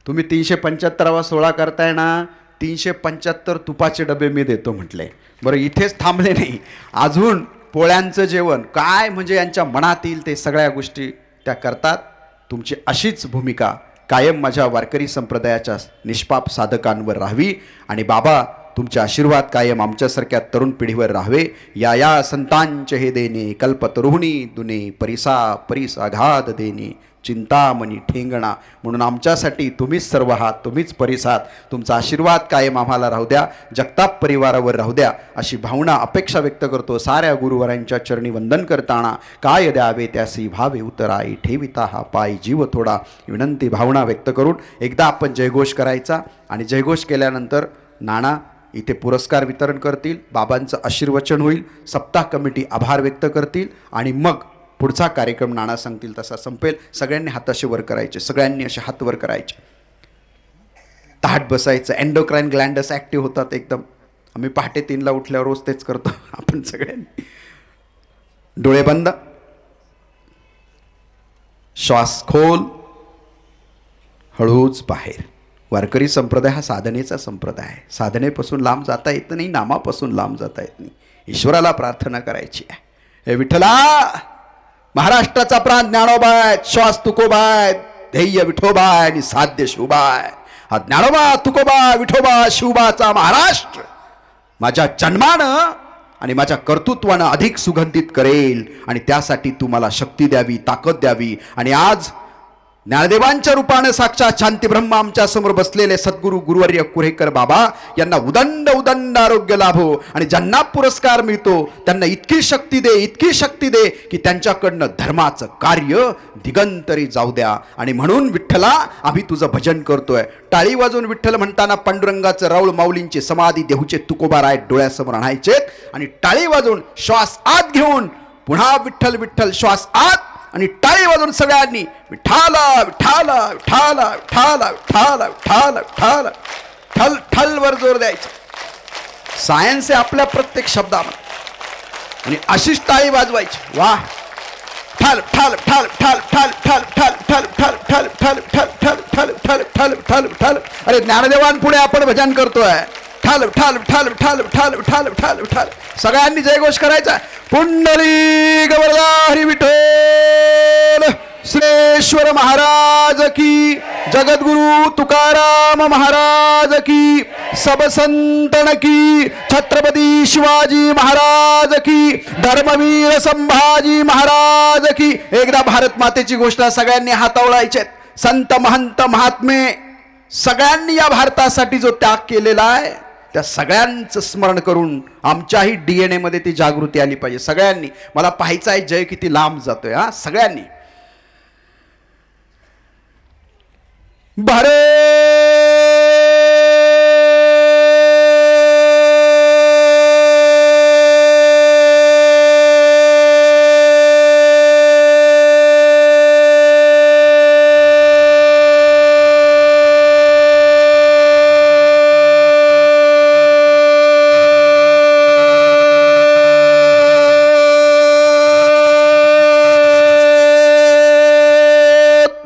तुम्ही 375वा सोहळा करताय ना, 375 तुपाचे डबे मी देतो म्हटले. बरं इथेच थांबले नाही, अजून पोळ्यांचं जेवण काय, म्हणजे यांच्या मनातील ते सगळ्या गोष्टी त्या करतात. तुमची अशीच भूमिका कायम माझ्या वारकरी संप्रदायाच्या निष्पाप साधकांवर राहावी. आणि बाबा तुमचे आशीर्वाद कायम आमच्यासारख्या तरुण पिढीवर राहावे. या संतांचे हे देणे कल्पतरुणी दुने, परिसा परिस आघात देणे, चिंतामणी ठेंगणा. म्हणून आमच्यासाठी तुम्हीच सर्व आहात, तुम्हीच परिसात. तुमचा आशीर्वाद कायम आम्हाला राहू द्या, जगताप परिवारावर राहू द्या अशी भावना अपेक्षा व्यक्त करतो. साऱ्या गुरुवरांच्या चरणी वंदन करताना काय द्यावे त्यासी भावे उतराई, ठेविता हा पाय जीव थोडा, विनंती भावना व्यक्त करून एकदा आपण जयघोष करायचा. आणि जयघोष केल्यानंतर नाना इथे पुरस्कार वितरण करतील, बाबांचं आशीर्वचन होईल, सप्ताह कमिटी आभार व्यक्त करतील आणि मग पुढचा कार्यक्रम नाना सांगतील तसा संपेल. सगळ्यांनी हात असे वर करायचे, सगळ्यांनी असे हात वर करायचे, ताट बसायचं. एंडोक्राईन ग्लँडस ॲक्टिव्ह होतात एकदम. आम्ही पहाटे 3ला उठल्यावर रोज तेच करतो आपण सगळ्यांनी. डोळे बंद, श्वास खोल, हळूच बाहेर. वारकरी संप्रदाय हा साधनेचा संप्रदाय आहे. साधनेपासून लांब जाता येत नाही, नामापासून लांब जाता येत नाही. ईश्वराला प्रार्थना करायची आहे. हे विठ्ठला, महाराष्ट्राचा प्राण ज्ञानोबा आहे, श्वास तुकोबा आहे, ध्येय विठोबा आहे आणि साध्य शिवबा आहे. हा ज्ञानोबा तुकोबा विठोबा शिवबाचा महाराष्ट्र माझ्या जन्मानं आणि माझ्या कर्तृत्वानं अधिक सुगंधित करेल. आणि त्यासाठी तुम्हाला शक्ती द्यावी, ताकद द्यावी. आणि आज ज्ञानदेवांच्या रूपाने साक्षात शांतीब्रह्म आमच्या समोर बसलेले सद्गुरू गुरुवर्य कुरेकर बाबा यांना उदंड उदंड आरोग्य लाभो. आणि ज्यांना पुरस्कार मिळतो त्यांना इतकी शक्ती दे, इतकी शक्ती दे की त्यांच्याकडनं धर्माचं कार्य दिगंतरी जाऊ द्या. आणि म्हणून विठ्ठला आम्ही तुझं भजन करतोय. टाळी वाजून विठ्ठल म्हणताना पांडुरंगाचं राऊळ माऊलींची समाधी देहूचे तुकोबा राय डोळ्यासमोर आणायचेत. आणि टाळी वाजून श्वास आत घेऊन पुन्हा विठ्ठल विठ्ठल, श्वास आत आणि टाळी वाजून सगळ्यांनी विठाला विठाला विठाला विठाला विठाला विठाला विठाला ठल ठल वर जोर द्यायचा. सायन्स आहे आपल्या प्रत्येक शब्दामध्ये. आणि अशीच टाळी वाजवायची. वा ठल ठल ठल ठल ठल ठल ठल ठल ठल ठल ठल ठल ठल ठल ठल ठल ठल ठल. अरे ज्ञानदेवांपुढे आपण भजन करतोय. ठल ठल ठल ठल ठल ठल ठल ठल. सगळ्यांनी जयघोष करायचा. पुंडलिक वरदा हरी विठ्ठल. श्रेश्वर महाराज की, जगद्गुरु तुकाराम महाराज की, सब संतन की, छत्रपती शिवाजी महाराज की, धर्मवीर संभाजी महाराज की. एकदा भारत मातेची घोषणा सगळ्यांनी हातावळायचे. संत महंत महात्मे सगळ्यांनी या भारतासाठी जो त्याग केलेला आहे त्या सगळ्यांचं स्मरण करून आमच्याही DNA मध्ये ती जागृती आली पाहिजे. सगळ्यांनी. मला पाहायचं आहे जय किती लांब जातोय. हा, सगळ्यांनी. भारत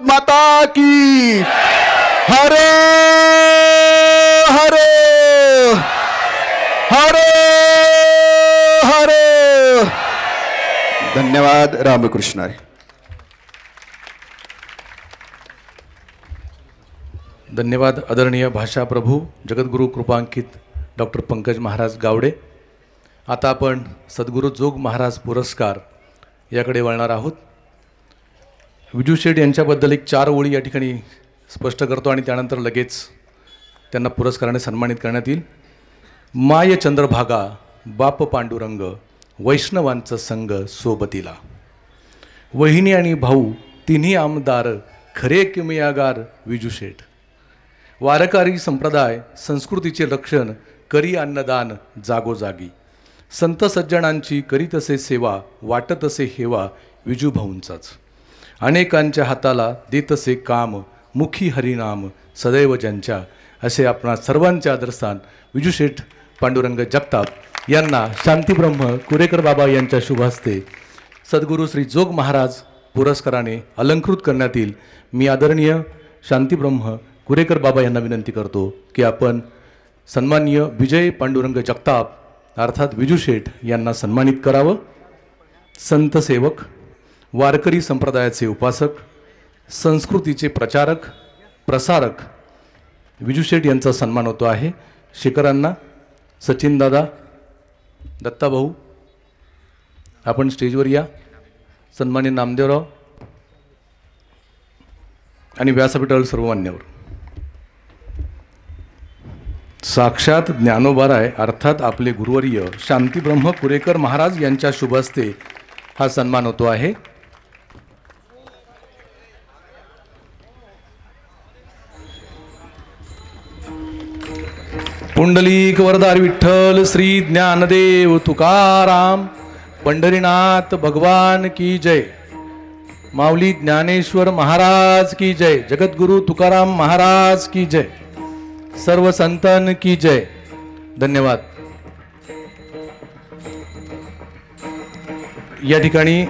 माता की. हरे हरे हरे हरे. धन्यवाद. रामकृष्ण हरी. धन्यवाद आदरणीय भाषा प्रभू जगद्गुरु कृपांकित डॉक्टर पंकज महाराज गावडे. आता आपण सद्गुरू जोग महाराज पुरस्कार याकडे वळणार आहोत. विजू शेठ यांच्याबद्दल एक 4 ओळी या ठिकाणी स्पष्ट करतो आणि त्यानंतर लगेच त्यांना पुरस्काराने सन्मानित करण्यात येईल. माय चंद्रभागा बाप पांडुरंग वैष्णवांचं संग सोबतीला, वहिनी आणि भाऊ तिन्ही आमदार खरे किमयागार विजू शेठ. वारकरी संप्रदाय संस्कृतीचे रक्षण करी अन्नदान जागोजागी, संत सज्जनांची करीतसे सेवा वाटतसे हेवा विजू भाऊंचाच. अनेकांच्या हाताला देतसे काम मुखी हरिनाम सदैव ज्यांच्या, असे आपणा सर्वांचे आदरस्थान विजू शेठ पांडुरंग जगताप यांना शांतीब्रह्म कुरेकर बाबा यांच्या शुभ हस्ते सद्गुरू श्री जोग महाराज पुरस्काराने अलंकृत करण्यात येईल. मी आदरणीय शांतीब्रह्म कुरेकर बाबा यांना विनंती करतो की आपण सन्माननीय विजय पांडुरंग जगताप अर्थात विजू शेठ यांना सन्मानित करावं. संत सेवक, वारकरी संप्रदायाचे उपासक, संस्कृतीचे प्रचारक प्रसारक विजू शेठ यांचा सन्मान होतो आहे. शेखरांना सचिन दादा, दत्ताभाऊ आपण स्टेजवर या. सन्मान्य नामदेवराव आणि व्यासपीठावर सर्व मान्यवर. साक्षात ज्ञानोबाराय अर्थात आपले गुरुवर्य शांतीब्रह्म कुरेकर महाराज यांच्या शुभ हस्ते हा सन्मान होतो आहे. पुंडलिक वरदार विठ्ठल श्री ज्ञानदेव तुकाराम पंढरीनाथ भगवान की जय. माऊली ज्ञानेश्वर महाराज की जय. जगद्गुरु तुकाराम महाराज की जय. सर्व संतन की जय. धन्यवाद. या ठिकाणी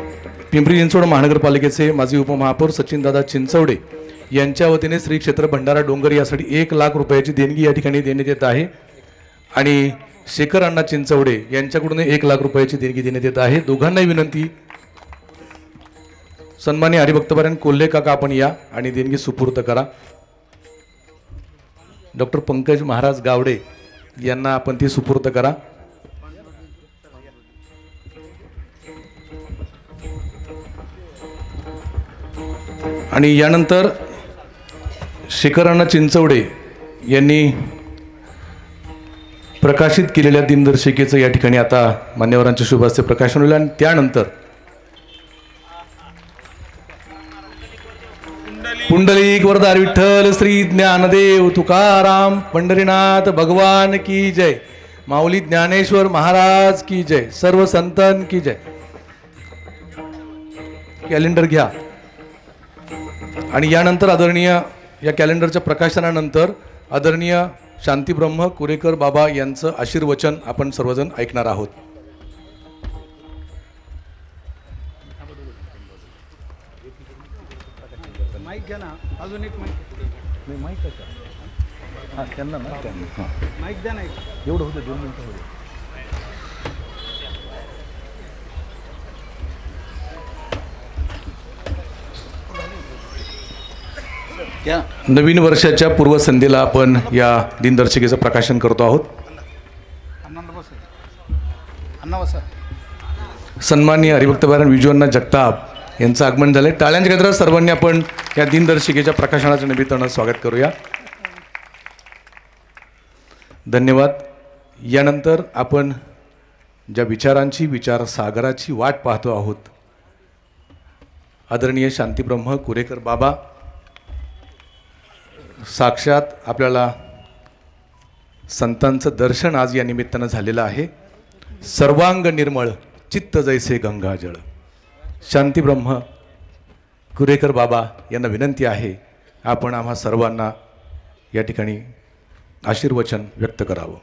पिंपरी चिंचवड महानगरपालिकेचे माजी उपमहापौर सचिनदादा चिंचवडे यांच्या वतीने श्री क्षेत्र भंडारा डोंगर यासाठी 1 लाख रुपयाची देणगी या ठिकाणी देण्यात येत आहे आणि शेखर अण्णा चिंचवडे यांच्याकडून 1 लाख रुपयाची देणगी देण्यात येत आहे. दोघांनाही विनंती, सन्मान्य हरिभक्तपरायण कोल्हे काका आपण या आणि देणगी सुपूर्त करा. डॉक्टर पंकज महाराज गावडे यांना आपण ती सुपूर्त करा. आणि यानंतर शेखरांना चिंचवडे यांनी प्रकाशित केलेल्या दिनदर्शिकेचं या ठिकाणी आता मान्यवरांच्या शुभ हस्ते प्रकाशन होईल आणि त्यानंतर पुंडलिक वरदार विठ्ठल श्री ज्ञानदेव तुकाराम पंढरीनाथ भगवान की जय. माऊली ज्ञानेश्वर महाराज की जय. सर्व संतन की जय. कॅलेंडर घ्या आणि यानंतर आदरणीय या कॅलेंडरच्या प्रकाशनानंतर आदरणीय शांतीब्रह्म कुरेकर बाबा यांचं आशीर्वचन आपण सर्वजण ऐकणार आहोत. माईक घ्या ना. अजून एक माईक. माईक हां त्यांना ना माईक द्या ना. एवढं होतं 2 मिनिटं होतं. त्या नवीन वर्षाच्या पूर्वसंध्येला आपण या दिनदर्शिकेचं प्रकाशन करतो आहोत. सन्माननीय हरिभक्तपरायण विजूअण्णा जगताप यांचं आगमन झालं. टाळ्यांच्या गजरात सर्वांनी आपण या दिनदर्शिकेच्या प्रकाशनाच्या निमित्तानं स्वागत करूया. धन्यवाद. यानंतर आपण ज्या विचारांची विचारसागराची वाट पाहतो आहोत, आदरणीय शांतीब्रह्म कुरेकर बाबा साक्षात आपल्याला संतांचं दर्शन आज या निमित्तानं झालेलं आहे. सर्वांग निर्मळ चित्त जैसे गंगाजळ. शांतीब्रह्म कुरेकर बाबा यांना विनंती आहे आपण आम्हा सर्वांना या ठिकाणी आशीर्वचन व्यक्त करावं.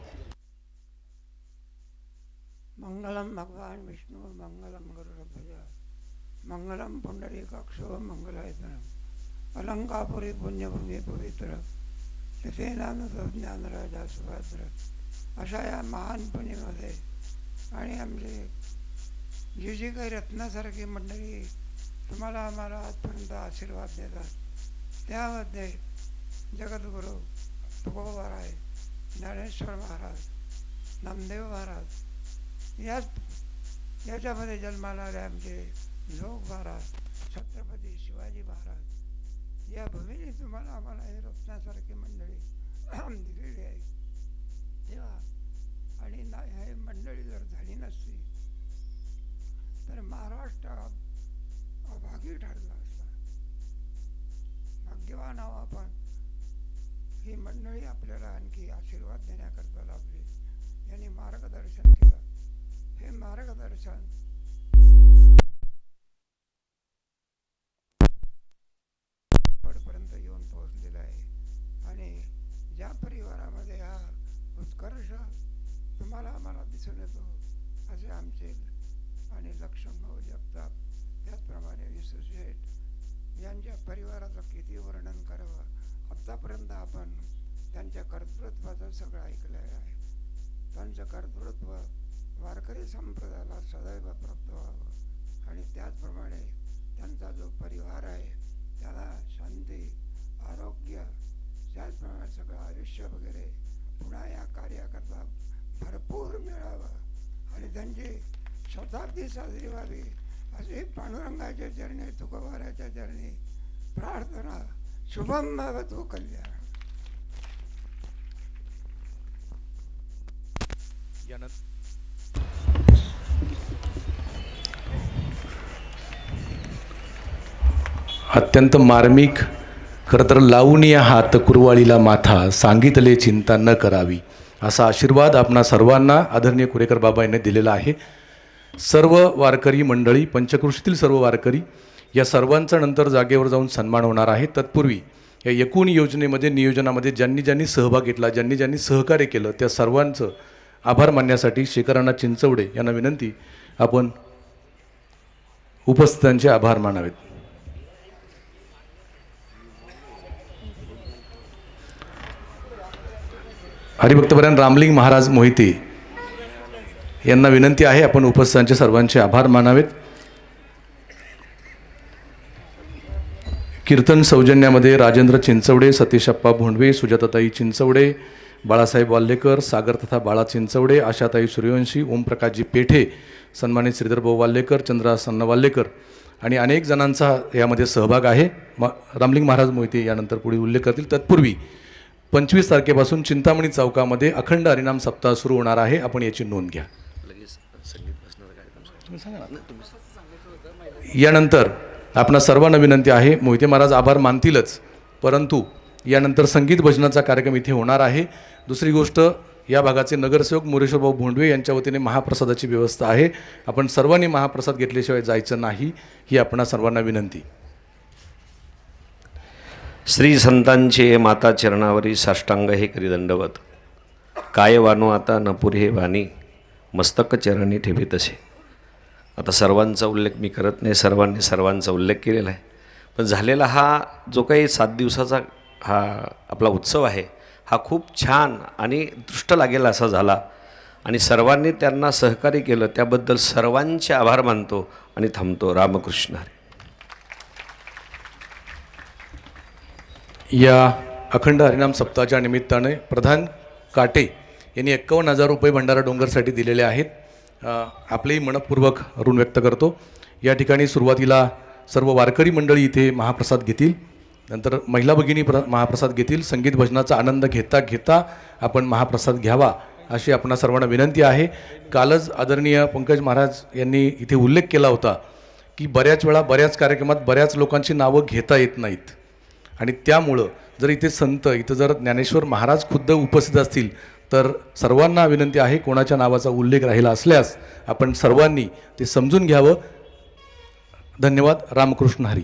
मंगलम भगवान विष्णु मंगलम गरुडध्वज मंगलम पुंडरीकाक्षो मंगलायतनम अलंकापुरी पुण्यभूमी पवित्र ज्ञानराजा सुभद्र अशा या महान पुणेमध्ये आणि आमचे जी काही रत्नासारखी मंडळी तुम्हाला आम्हाला आजपर्यंत आशीर्वाद देतात, त्यामध्ये जगद्गुरू तुकोबा महाराज, ज्ञानेश्वर महाराज, नामदेव महाराज, याच्यामध्ये जन्माला आले आमचे जोग महाराज, छत्रपती शिवाजी महाराज, या भूमीने तुम्हाला आम्हाला हे रत्नासारखी मंडळी दिलेली आहे. तेव्हा आणि हे मंडळी जर झाली नसती तर महाराष्ट्र अभागी ठरला असता. भाग्यवान आहो आपण, ही मंडळी आपल्याला आणखी आशीर्वाद देण्याकरता लाभली, यांनी मार्गदर्शन केलं. हे मार्गदर्शन पर्यंत येऊन पोहोचलेलं आहे. आणि ज्या परिवारामध्ये हा उत्कर्ष तुम्हाला आम्हाला दिसून येतो असे आमचे आणि लक्ष्मणभाऊ जगताप, त्याचप्रमाणे विसू शेठ यांच्या परिवाराचं किती वर्णन करावं. आत्तापर्यंत आपण त्यांच्या कर्तृत्वाचं सगळं ऐकलेलं आहे. त्यांचं कर्तृत्व वारकरी संप्रदायाला सदैव प्राप्त व्हावं आणि त्याचप्रमाणे त्यांचा जो परिवार आहे त्याला शांती, आरोग्य, त्याचप्रमाणे सगळं आयुष्य वगैरे पुन्हा या कार्याकरता भरपूर मिळावं आणि त्यांची शताब्दी साजरी व्हावी अशी पांडुरंगाच्या चरणी, तुकोबाराच्या चरणी प्रार्थना. शुभम भवतु कल्याण. अत्यंत मार्मिक, खरं तर लावून या हात कुरवाळीला माथा, सांगितले चिंता न करावी, असा आशीर्वाद आपणा सर्वांना आदरणीय कुरेकर बाबा यांनी दिलेला आहे. सर्व वारकरी मंडळी, पंचक्रोशीतील सर्व वारकरी, या सर्वांचा नंतर जागेवर जाऊन सन्मान होणार आहे. तत्पूर्वी या एकूण योजनेमध्ये, नियोजनामध्ये ज्यांनी ज्यांनी सहभाग घेतला, ज्यांनी ज्यांनी सहकार्य केलं, त्या सर्वांचं आभार मानण्यासाठी शेखरांना चिंचवडे यांना विनंती, आपण उपस्थितांचे आभार मानावेत. हरिभक्तपरायण रामलिंग महाराज मोहिते यांना विनंती आहे आपण उपस्थितांचे सर्वांचे आभार मानावेत. कीर्तन सौजन्यामध्ये राजेंद्र चिंचवडे, सतीशप्पा भोंडवे, सुजाताताई चिंचवडे, बाळासाहेब वाल्लेकर, सागर तथा बाळा चिंचवडे, आशाताई सूर्यवंशी, ओमप्रकाशजी पेठे, सन्मानित श्रीधरभाऊ वाल्लेकर, चंद्रा सन्न वाल्लेकर आणि अनेक जणांचा यामध्ये सहभाग आहे. रामलिंग महाराज मोहिते यानंतर पुढे उल्लेख करतील. तत्पूर्वी 25 तारखेपासून चिंतामणी चौकामध्ये अखंड हरिनाम सप्ताह सुरू होणार आहे. आपण याची नोंद घ्या. यानंतर आपणा सर्वांना विनंती आहे, मोहिते महाराज आभार मानतीलच, परंतु यानंतर संगीत भजनाचा कार्यक्रम इथे होणार आहे. दुसरी गोष्ट, या भागाचे नगरसेवक मोरेश्वरभाऊ भोंडवे यांच्या वतीने महाप्रसादाची व्यवस्था आहे. आपण सर्वांनी महाप्रसाद घेतल्याशिवाय जायचं नाही, ही आपणा सर्वांना विनंती. श्री संतांचे माता चरणावरी साष्टांग हे करी दंडवत. काय वानो आता न पुरे वाणी, मस्तक चरणी ठेवे तसे. आता सर्वांचा उल्लेख मी करत नाही, सर्वांनी सर्वांचा उल्लेख केलेला आहे. पण झालेला हा जो काही 7 दिवसाचा हा आपला उत्सव आहे, हा खूप छान आणि दृष्ट लागेल असा झाला आणि सर्वांनी त्यांना सहकार्य केलं, त्याबद्दल सर्वांचे आभार मानतो आणि थांबतो. रामकृष्ण हरी. या अखंड हरिनाम सप्ताहाच्या निमित्ताने प्रधान काटे यांनी 51,000 रुपये भंडारा डोंगरसाठी दिलेले आहेत. आपलेही मनपूर्वक ऋण व्यक्त करतो. या ठिकाणी सुरुवातीला सर्व वारकरी मंडळी इथे महाप्रसाद घेतील, नंतर महिला भगिनी महाप्रसाद घेतील. संगीत भजनाचा आनंद घेता घेता आपण महाप्रसाद घ्यावा अशी आपणा सर्वांना विनंती आहे. कालच आदरणीय पंकज महाराज यांनी इथे उल्लेख केला होता की बऱ्याच वेळा बऱ्याच कार्यक्रमात बऱ्याच लोकांची नावं घेता येत नाहीत आणि त्यामुळं जर इथे संत, इथं जर ज्ञानेश्वर महाराज खुद्द उपस्थित असतील तर सर्वांना विनंती आहे कोणाच्या नावाचा उल्लेख राहिला असल्यास आपण सर्वांनी ते समजून घ्यावं. धन्यवाद. रामकृष्ण हरी.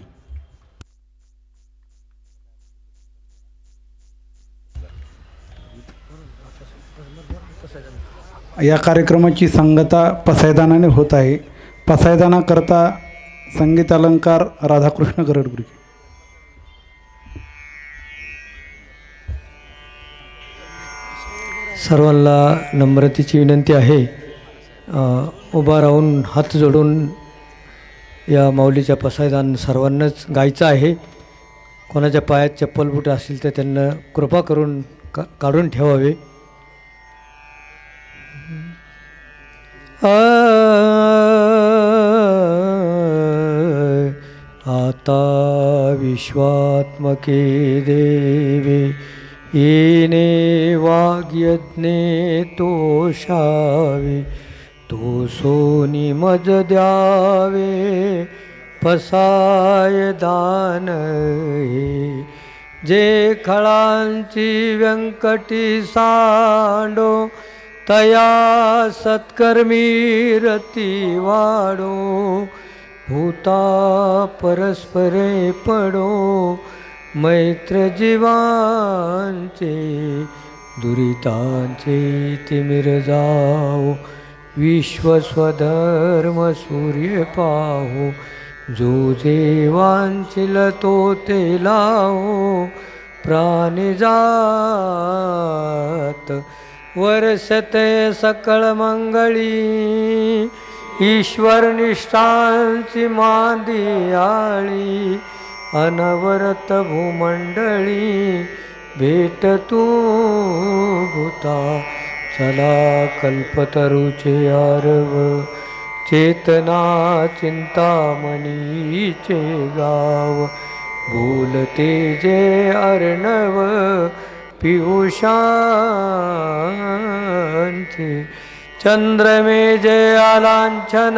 या कार्यक्रमाची सांगता पसायदानाने होत आहे. पसायदाना करता संगीत अलंकार राधाकृष्ण गरडगुरी. सर्वांना नम्रतेची विनंती आहे, उभा राहून हात जोडून या माऊलीच्या पसायदान सर्वांनाच गायचं आहे. कोणाच्या पायात चप्पल बूट असतील तर त्यांना कृपा करून काढून ठेवावे. आता विश्वात्मके देवे येणे वाग्यज्ञे तोषावे, तो सोनी मज द्यावे पसाय दान हे. जे खळांची व्यंकटी सांडो तया सत्कर्मी रती वाढो. भूता परस्परे पडो मैत्र जीवांचे, दुरितांचे तिमिर जाओ विश्वस्वधर्म सूर्य पाहो. जो जे वांछिल तो ते लावो प्राणी जात. वर्षते सकळ मंगळी ईश्वर निष्ठांची मांदी आळी. अनवरत भूमंडळी भेट तू भूता. चला कल्पतरूचे आरव चेतना चिंतामणीचे गाव. बोलते जे अर्णव पियुषांचे. चंद्रमे जे आलांछन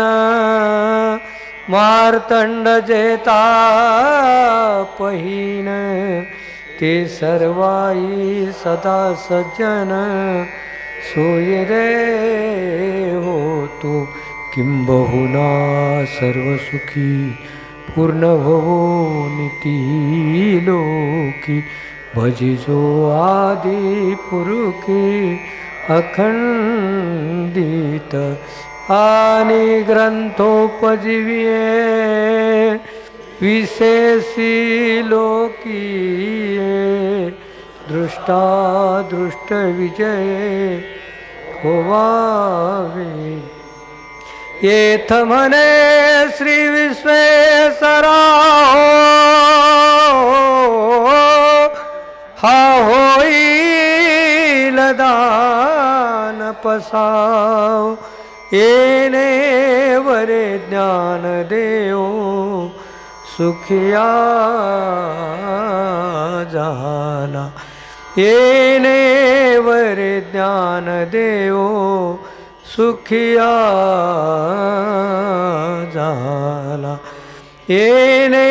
मार्तंड जेता पहिन. ते सर्वाई सदा सज्जन सोय रे हो तू. किंबहुना सर्वसुखी पूर्ण भवो निती लोकी. भजिजो आदि पुरुषी अखंडित. आणि ग्रंथोपजीविये विशेषी लोकीये. दृष्टा दृष्ट विजये होवावे. येथ म्हणे श्री विश्वेश्वरा हा होईल दान पसाव. येणे वरे ज्ञान देव सुखिया झाला. येणे वरे ज्ञान देव सुखिया झाला. येणे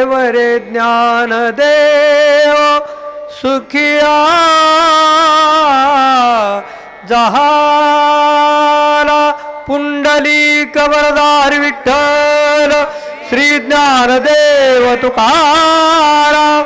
वरे ज्ञान देव सुखिया झाला. पुंडलिक वरदार विठ्ठल श्री ज्ञानदेव तुकाराम.